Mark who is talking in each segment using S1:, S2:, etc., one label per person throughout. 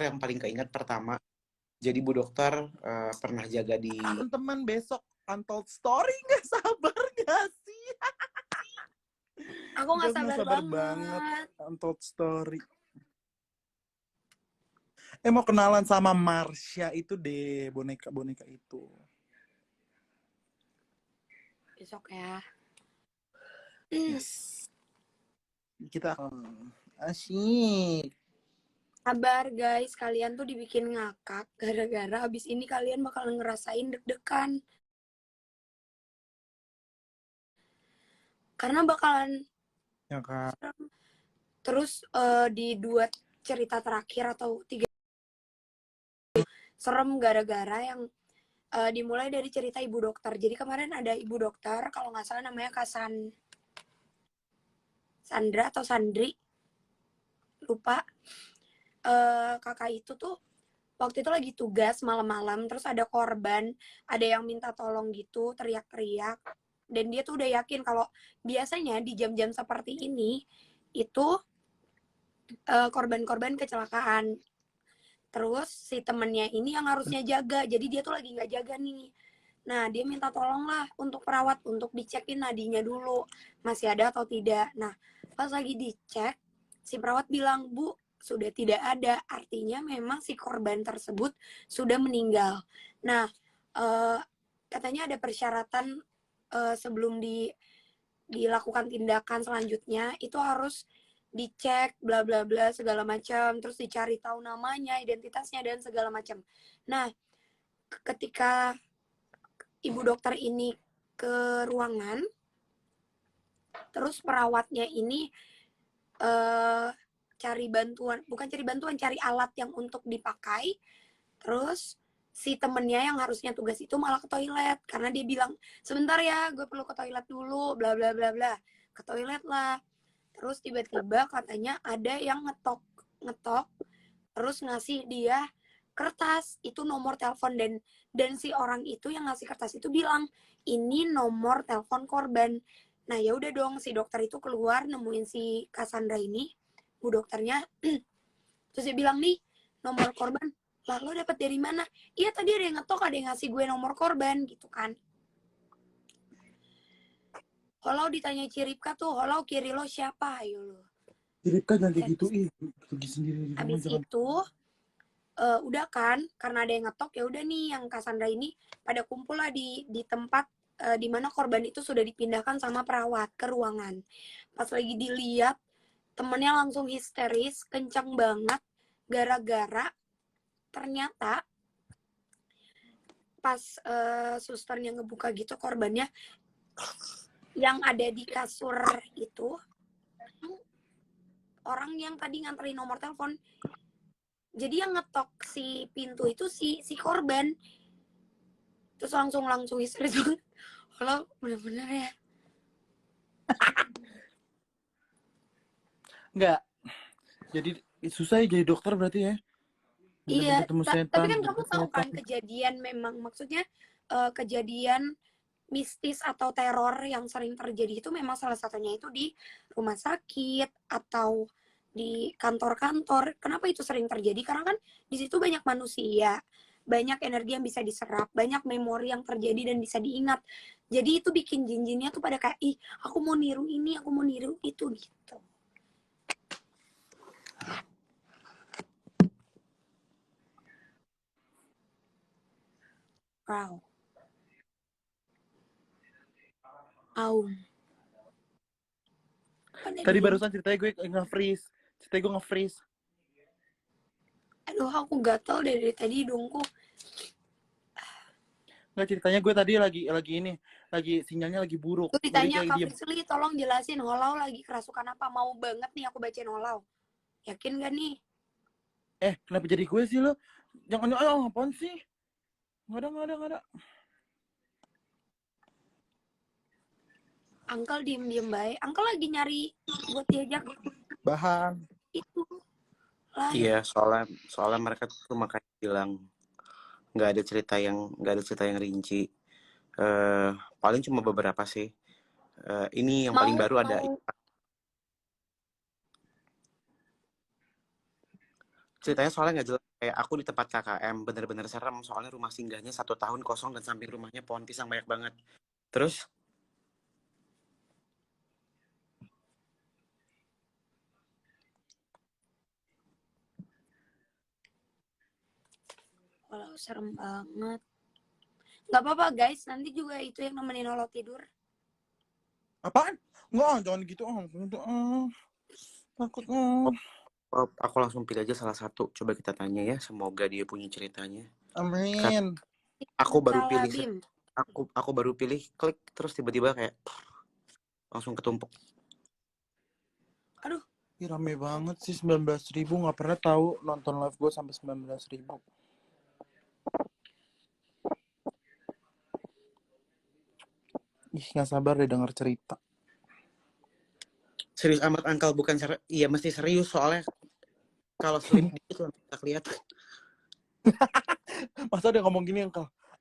S1: yang paling keinget pertama. Jadi Bu Dokter pernah jaga di...
S2: Teman-teman besok Untold Story nggak sabar nggak sih?
S3: Aku nggak sabar banget.
S2: Untold Story. Mau kenalan sama Marsha itu deh, boneka itu.
S3: Besok ya.
S2: Yes. Kita asyik.
S3: Sabar guys, kalian tuh dibikin ngakak gara-gara abis ini kalian bakal ngerasain deg-degan. Karena bakalan
S2: Ya kan.
S3: terus di 2 cerita terakhir atau 3 serem gara-gara yang dimulai dari cerita ibu dokter. Jadi kemarin ada ibu dokter, kalau nggak salah namanya Kak Sandra atau Sandri, lupa. Kakak itu tuh waktu itu lagi tugas malam-malam, terus ada korban, ada yang minta tolong gitu, teriak-teriak. Dan dia tuh udah yakin kalau biasanya di jam-jam seperti ini itu korban-korban kecelakaan. Terus si temennya ini yang harusnya jaga, jadi dia tuh lagi nggak jaga nih. Nah, dia minta tolong lah untuk perawat untuk dicekin nadinya dulu, masih ada atau tidak. Nah, pas lagi dicek, si perawat bilang, "Bu, sudah tidak ada." Artinya memang si korban tersebut sudah meninggal. Nah, katanya ada persyaratan sebelum dilakukan tindakan selanjutnya, itu harus dicek bla bla bla segala macam, terus dicari tahu namanya, identitasnya dan segala macam. Nah, ketika ibu dokter ini ke ruangan, terus perawatnya ini cari bantuan, bukan cari bantuan, cari alat yang untuk dipakai. Terus si temennya yang harusnya tugas itu malah ke toilet karena dia bilang, "Sebentar ya, gue perlu ke toilet dulu," bla bla bla bla. Ke toilet lah. Terus tiba-tiba katanya ada yang ngetok terus ngasih dia kertas, itu nomor telepon, dan si orang itu yang ngasih kertas itu bilang, "Ini nomor telepon korban." Nah, ya udah dong, si dokter itu keluar nemuin si Cassandra ini, bu dokternya. Terus dia bilang, "Nih, nomor korban." "Lah, lo dapet dari mana?" "Iya, tadi ada yang ngetok, ada yang ngasih gue nomor korban," gitu kan. Holau ditanya Ciripka tuh, "Holau kiri lo siapa?" Ayo lo.
S2: Ciripka jangan kayak gitu, pergi sendiri di rumah.
S3: Habis itu udah kan, karena ada yang ngetok, ya udah nih yang Cassandra ini pada kumpul lah di tempat di mana korban itu sudah dipindahkan sama perawat ke ruangan. Pas lagi dilihat, temennya langsung histeris, kencang banget, gara-gara ternyata pas susternya ngebuka gitu korbannya, yang ada di kasur itu orang yang tadi nganterin nomor telepon. Jadi yang ngetok si pintu itu si korban. Terus langsung histeris banget. Kalau bener-bener ya.
S2: Enggak. Jadi susah ya jadi dokter berarti ya.
S3: Iya,
S2: ketemu setan,
S3: tapi kan kamu tahu kan kejadian, memang maksudnya kejadian mistis atau teror yang sering terjadi itu memang salah satunya itu di rumah sakit atau di kantor-kantor. Kenapa itu sering terjadi? Karena kan di situ banyak manusia, banyak energi yang bisa diserap, banyak memori yang terjadi dan bisa diingat. Jadi itu bikin jin-jinnya tuh pada kayak, "Ih, aku mau niru ini, aku mau niru itu," gitu. Wow.
S2: Tadi barusan ceritanya gue nge-freeze.
S3: Aduh, aku gatel dari tadi hidungku.
S2: Nggak, ceritanya gue tadi lagi sinyalnya lagi buruk.
S3: Tuh ditanya Kak Frisli, tolong jelasin Holau lagi kerasukan apa? Mau banget nih aku bacain Holau. Yakin gak nih?
S2: Kenapa jadi gue sih lo? Jangan, apaan sih? Nggak ada.
S3: Uncle diem baik. Uncle lagi nyari buat diajak
S2: bahan
S3: itu.
S1: Iya, soalnya mereka tuh makanya bilang nggak ada cerita yang rinci. Paling cuma beberapa sih. Ini yang paling baru ada ceritanya soalnya nggak jelas. Kayak aku di tempat KKM bener-bener serem. Soalnya rumah singgahnya 1 tahun kosong dan samping rumahnya pohon pisang banyak banget. Terus
S3: Walau serem banget. Nggak apa-apa guys, nanti juga itu yang nemenin Olo tidur.
S2: Apaan? Enggak, jangan gitu. Takut.
S1: aku langsung pilih aja salah satu. Coba kita tanya ya. Semoga dia punya ceritanya.
S2: Amin.
S1: Aku baru
S3: Salah,
S1: pilih
S3: Bim.
S1: aku baru pilih klik terus tiba-tiba kayak langsung ketumpuk.
S3: Aduh,
S2: Ih, rame banget sih 19.000. Nggak pernah tahu nonton live gue sampai 19.000. Ih, nggak sabar deh denger cerita.
S1: Serius amat Angkal, bukan iya mesti serius soalnya kalau slip dikit langsung bisa kelihatan.
S2: Masa dia ngomong gini,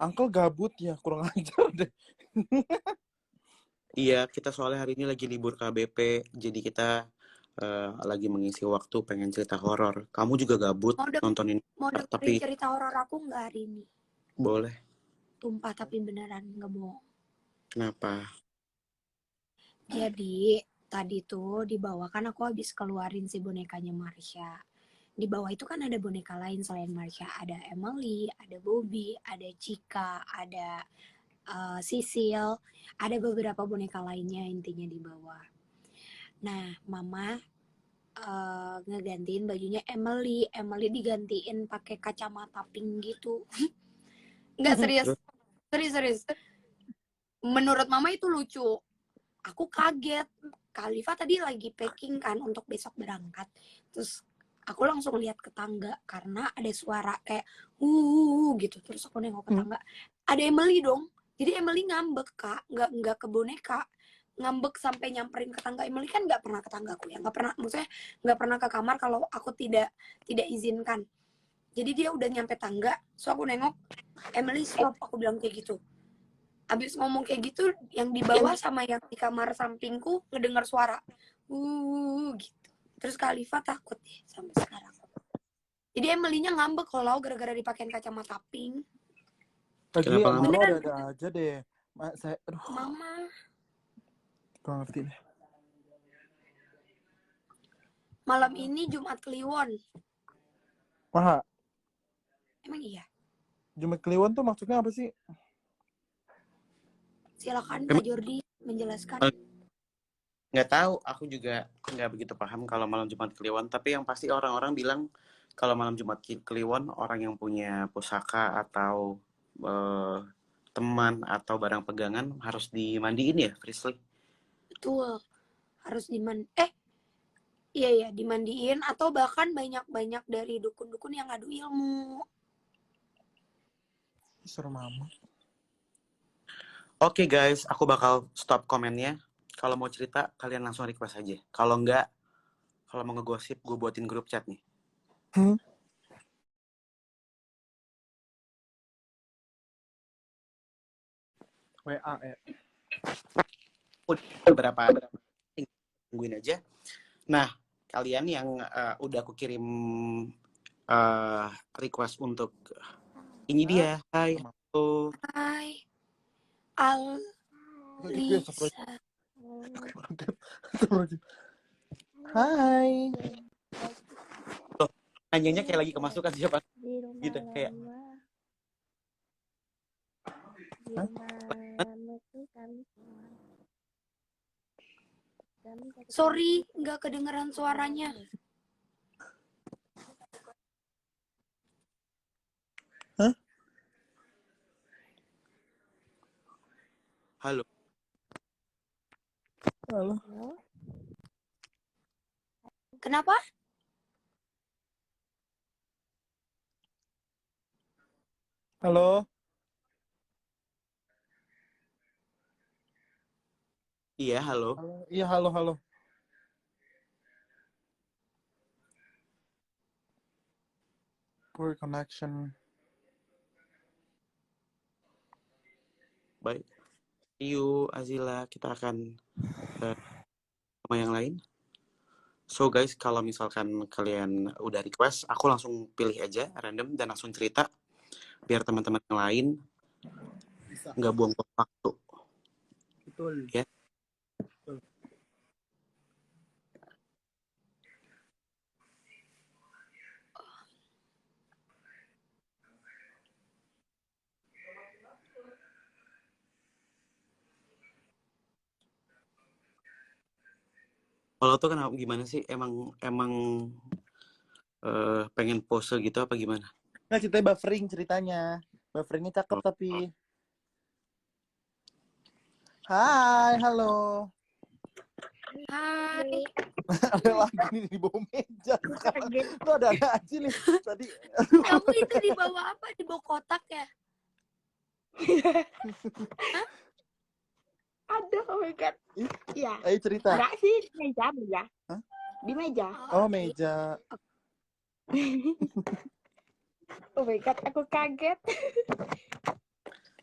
S2: Uncle gabut ya, kurang ajar deh.
S1: Iya, kita soalnya hari ini lagi libur KBP, jadi kita lagi mengisi waktu pengen cerita horor. Kamu juga gabut nontonin
S3: mau dengerin
S1: tapi
S3: cerita horor aku nggak hari ini?
S1: boleh.
S3: Tumpah tapi beneran, nggak bohong.
S1: Kenapa?
S3: Jadi tadi tuh di bawah kan aku habis keluarin si bonekanya Marsha. Di bawah itu kan ada boneka lain selain Marsha. Ada Emily, ada Bobby, ada Cika, ada Sisil. Ada beberapa boneka lainnya intinya di bawah. Nah, Mama ngegantiin bajunya Emily. Emily digantiin pakai kacamata pink gitu. Nggak serius.
S1: Terus
S3: Serius. Menurut Mama itu lucu. Aku kaget. Khalifa tadi lagi packing kan untuk besok berangkat. Terus aku langsung lihat ke tangga karena ada suara kayak gitu. Terus aku nengok ke tangga, ada Emily dong. Jadi Emily ngambek Kak, nggak ke boneka, ngambek sampai nyamperin ke tangga. Emily kan nggak pernah ke tanggaku ya, nggak pernah, maksudnya nggak pernah ke kamar kalau aku tidak izinkan. Jadi dia udah nyampe tangga, so aku nengok, Emily stop, aku bilang kayak gitu. Abis ngomong kayak gitu, yang di bawah sama yang di kamar sampingku ngedengar suara gitu. Terus Khalifa takut deh sampai sekarang. Jadi Emily-nya ngambek kalau gara-gara dipakein kacamata pink.
S2: Lagi
S1: Kenapa
S2: emang
S1: ngambek?
S2: lo ada aja deh. Aduh,
S3: Mama,
S2: kurang ngerti deh.
S3: malam ini Jumat Kliwon.
S2: Maha,
S3: Emang iya?
S2: Jumat Kliwon tuh maksudnya apa sih?
S3: Silakan
S1: Emang
S3: Kak Jordi menjelaskan.
S1: nggak tahu, aku juga nggak begitu paham kalau malam Jumat Kliwon. Tapi yang pasti orang-orang bilang kalau malam Jumat Kliwon orang yang punya pusaka atau teman atau barang pegangan harus dimandiin ya, Frisley?
S3: Betul. Harus iya dimandiin atau bahkan banyak-banyak dari dukun-dukun yang ngadu ilmu.
S2: Serem amat.
S1: Oke guys, aku bakal stop komennya. Kalau mau cerita, kalian langsung request aja. Kalau enggak, kalau mau ngegosip, gue buatin grup chat nih.
S2: WA ya.
S1: Beberapa tungguin aja. Nah, kalian yang udah aku kirim request untuk ini dia. Hai, halo.
S3: Hai,
S2: Lisa.
S3: Alisa.
S2: Hai.
S1: Loh, nanyanya kayak lagi kemasukan siapa? Gitu, kayak.
S3: Sorry, nggak kedengeran suaranya.
S2: Hah?
S1: Halo.
S2: Halo.
S3: Kenapa?
S2: Halo.
S1: Iya, halo.
S2: Iya, halo. Poor connection.
S1: Baik. See you, Azila. Kita akan sama yang lain. So guys, kalau misalkan kalian udah request, aku langsung pilih aja random dan langsung cerita biar teman-teman yang lain
S2: Bisa.
S1: nggak buang-buang waktu.
S2: Betul.
S1: Ya.
S2: Betul.
S1: Kalau tuh kenapa gimana sih? Emang emang pengen pose gitu apa gimana?
S2: Nah, ceritanya buffering ceritanya. Bufferingnya cakep tapi. Hai, halo.
S3: Hai.
S2: Ada lagi nih di bawah meja sekarang. Lu ada aja nih tadi.
S3: Kamu itu di bawah apa? Di bawah kotak ya?
S4: Aduh, oh my god. Iya.
S2: Ayo cerita.
S4: Enggak sih, di meja.
S2: Hah?
S4: Di meja.
S2: Oh,
S3: oke.
S2: meja.
S4: Oh my god, aku kaget.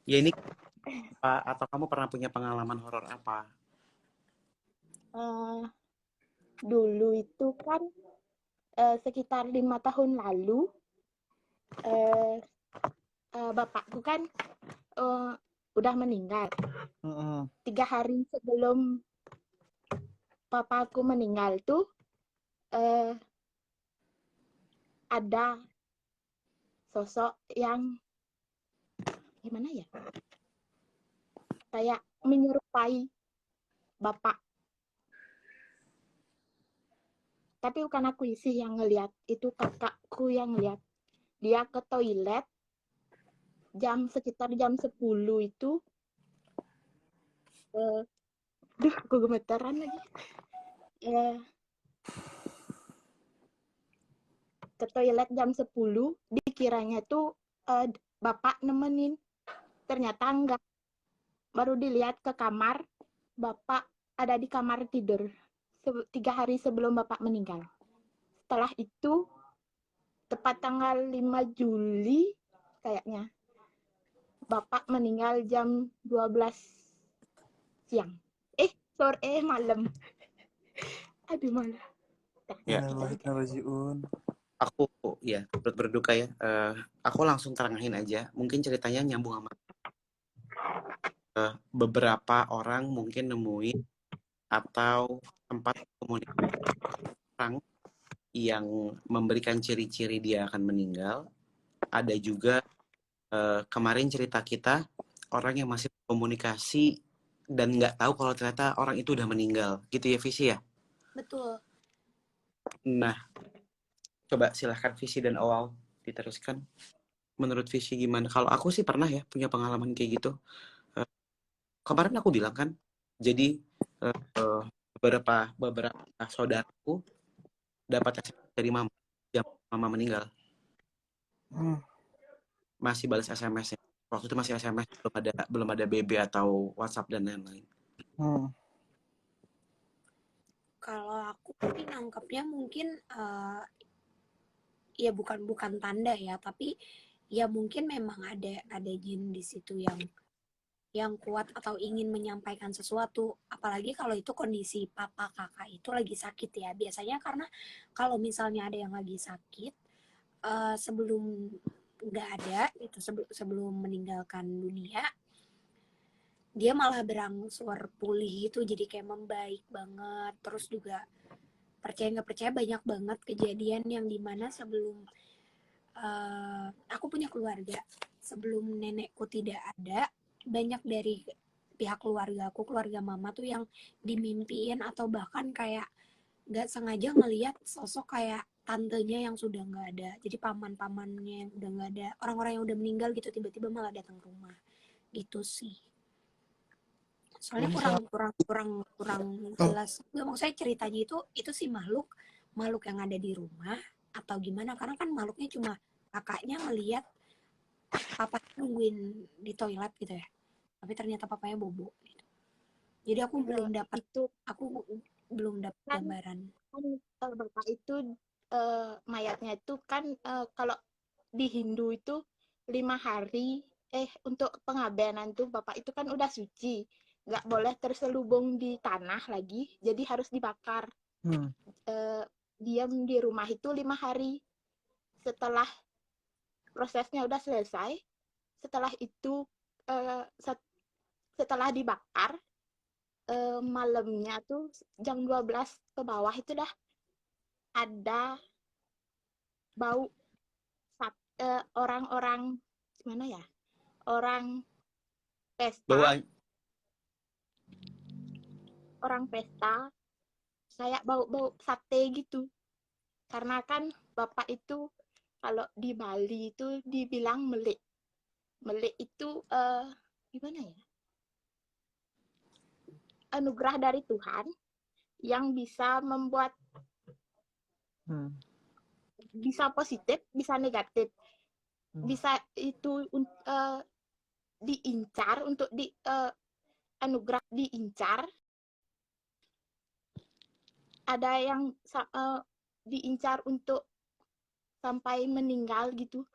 S1: Ya ini apa, atau kamu pernah punya pengalaman horor apa?
S4: Dulu itu kan sekitar 5 tahun lalu, bapakku kan udah meninggal. 3 hari sebelum papaku meninggal tuh ada sosok yang gimana ya? Kayak menyerupai bapak. Tapi bukan aku sih yang ngelihat, itu kakakku yang ngelihat. Dia ke toilet sekitar jam 10 itu. Duh, aku gemeteran lagi. Ke toilet jam 10, dikiranya tuh bapak nemenin. Ternyata enggak. Baru dilihat ke kamar, bapak ada di kamar tidur. 3 hari sebelum bapak meninggal. Setelah itu, tepat tanggal 5 Juli, kayaknya, bapak meninggal jam 12 siang. Malam. Aduh, malam.
S1: Ya.
S2: Innalillahi.
S1: Aku ya turut berduka ya. Aku langsung terengahin aja. Mungkin ceritanya nyambung sama beberapa orang mungkin nemuin atau tempat komunikasi orang yang memberikan ciri-ciri dia akan meninggal. Ada juga kemarin cerita kita orang yang masih komunikasi dan nggak tahu kalau ternyata orang itu udah meninggal. Gitu ya Visi ya?
S3: Betul.
S1: Nah, coba silahkan Visi dan Owal diteruskan. Menurut Visi gimana? Kalau aku sih pernah ya punya pengalaman kayak gitu. Kemarin aku bilang kan, jadi beberapa saudaraku dapat SMS dari mama jam mama meninggal. Masih balas SMS -nya. Waktu itu masih SMS, belum ada BB atau WhatsApp dan lain-lain.
S3: Kalau aku sih nangkepnya mungkin ya bukan tanda ya, tapi ya mungkin memang ada jin di situ yang kuat atau ingin menyampaikan sesuatu. Apalagi kalau itu kondisi papa kakak itu lagi sakit ya. Biasanya karena kalau misalnya ada yang lagi sakit sebelum nggak ada itu sebelum meninggalkan dunia, dia malah berangsur pulih gitu, jadi kayak membaik banget. Terus juga percaya nggak percaya banyak banget kejadian yang dimana sebelum aku punya keluarga, sebelum nenekku tidak ada, banyak dari pihak keluarga aku, keluarga mama tuh yang dimimpiin atau bahkan kayak nggak sengaja ngelihat sosok kayak tantenya yang sudah nggak ada, jadi paman-pamannya yang udah nggak ada, orang-orang yang udah meninggal gitu tiba-tiba malah datang ke rumah gitu sih. Soalnya kurang jelas. Nggak, maksud saya ceritanya itu sih makhluk yang ada di rumah atau gimana, karena kan makhluknya cuma kakaknya ngelihat papa nungguin di toilet gitu ya, tapi ternyata papanya bobo gitu. Jadi aku belum dapat
S4: Kan
S3: gambaran.
S4: bapak itu mayatnya itu kan kalau di Hindu itu 5 hari untuk pengabaian tuh bapak itu kan udah suci, nggak boleh terselubung di tanah lagi, jadi harus dibakar.
S2: Hmm.
S4: diam di rumah itu 5 hari. Setelah prosesnya udah selesai, setelah itu setelah dibakar, malamnya tuh jam 12 ke bawah itu dah ada bau orang-orang gimana ya? Orang
S1: Bau
S4: pesta, kayak bau-bau sate gitu. Karena kan Bapak itu kalau di Bali itu dibilang melik. Melik itu gimana ya? Anugerah dari Tuhan yang bisa membuat bisa positif, bisa negatif. Bisa itu diincar untuk anugerah diincar. Ada yang diincar untuk sampai meninggal gitu.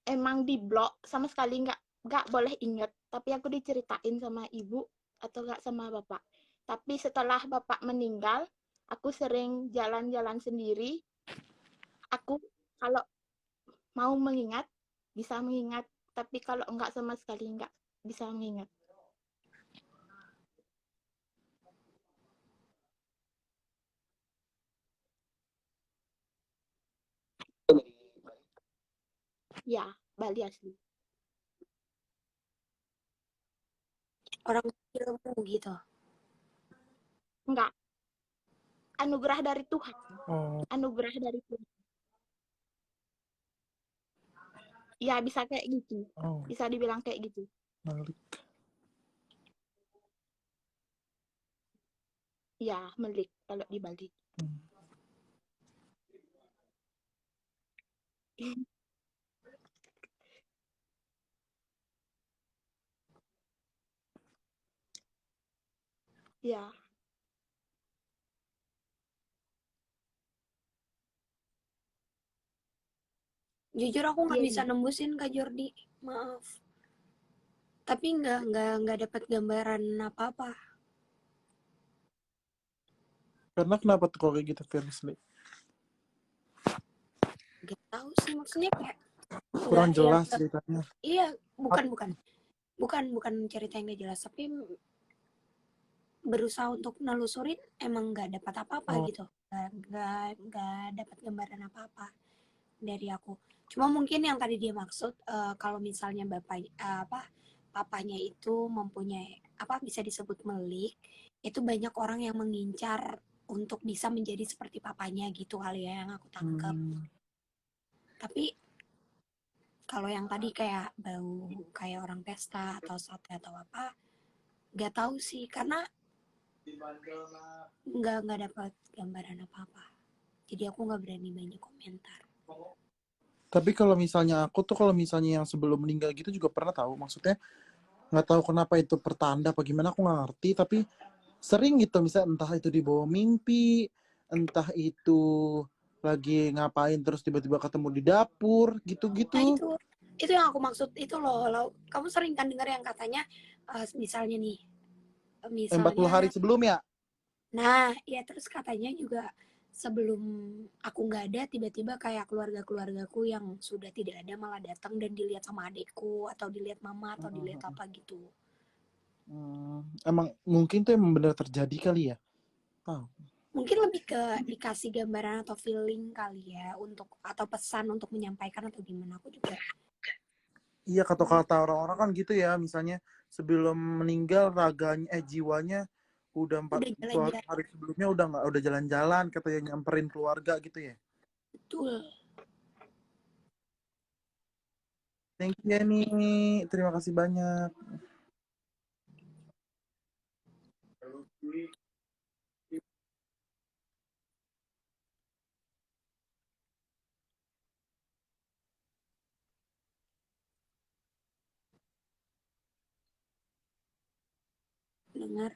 S4: Emang di blok sama sekali nggak boleh inget, tapi aku diceritain sama ibu atau nggak sama bapak. Tapi setelah bapak meninggal, aku sering jalan-jalan sendiri. Aku kalau mau mengingat bisa mengingat, tapi kalau nggak sama sekali nggak bisa mengingat. Ya, Bali asli.
S3: Orang kecilmu gitu.
S4: Enggak, anugerah dari Tuhan.
S2: Oh.
S4: Anugerah dari Tuhan. Ya, bisa kayak gitu.
S2: Oh.
S4: Bisa dibilang kayak gitu.
S2: Melik.
S4: Ya, melik kalau di Bali. Ya.
S3: Jujur aku nggak
S4: Iya,
S3: bisa nembusin Kak Jordi, maaf. Tapi nggak dapat gambaran apa-apa.
S2: Karena kenapa tuh kalau kayak gitu, Firly?
S3: Gak tahu sih, maksudnya kayak
S2: Kurang
S3: nggak
S2: jelas
S3: ya,
S2: ceritanya.
S3: iya, bukan cerita yang gak jelas, tapi berusaha untuk nelusurin emang nggak dapat apa-apa gitu, nggak dapat gambaran apa-apa dari aku. Cuma mungkin yang tadi dia maksud kalau misalnya papanya itu mempunyai apa bisa disebut melik, itu banyak orang yang mengincar untuk bisa menjadi seperti papanya gitu kali ya yang aku tangkap. Tapi kalau yang tadi kayak bau kayak orang pesta atau sate atau apa, nggak tahu sih karena nggak dapat gambaran apa-apa. Jadi aku nggak berani banyak komentar.
S2: Tapi kalau misalnya aku tuh kalau misalnya yang sebelum meninggal gitu juga pernah tahu, maksudnya nggak tahu kenapa itu pertanda apa gimana aku nggak ngerti, tapi sering gitu misalnya entah itu di bawah mimpi, entah itu lagi ngapain terus tiba-tiba ketemu di dapur gitu-gitu.
S3: Nah itu yang aku maksud itu loh. Kamu sering kan dengar yang katanya misalnya nih,
S2: 40 hari sebelum ya.
S3: Nah ya terus katanya juga sebelum aku nggak ada tiba-tiba kayak keluargaku yang sudah tidak ada malah datang dan dilihat sama adikku atau dilihat mama atau dilihat apa gitu.
S2: Emang mungkin tuh emang benar terjadi kali ya.
S3: Mungkin lebih ke dikasih gambaran atau feeling kali ya untuk atau pesan untuk menyampaikan atau gimana, aku juga.
S2: Iya, kata-kata orang-orang kan gitu ya, misalnya sebelum meninggal raganya jiwanya udah 40 hari sebelumnya udah jalan-jalan, katanya nyamperin keluarga gitu ya.
S3: Betul.
S2: Thank you nih, terima kasih banyak.
S3: Dengar.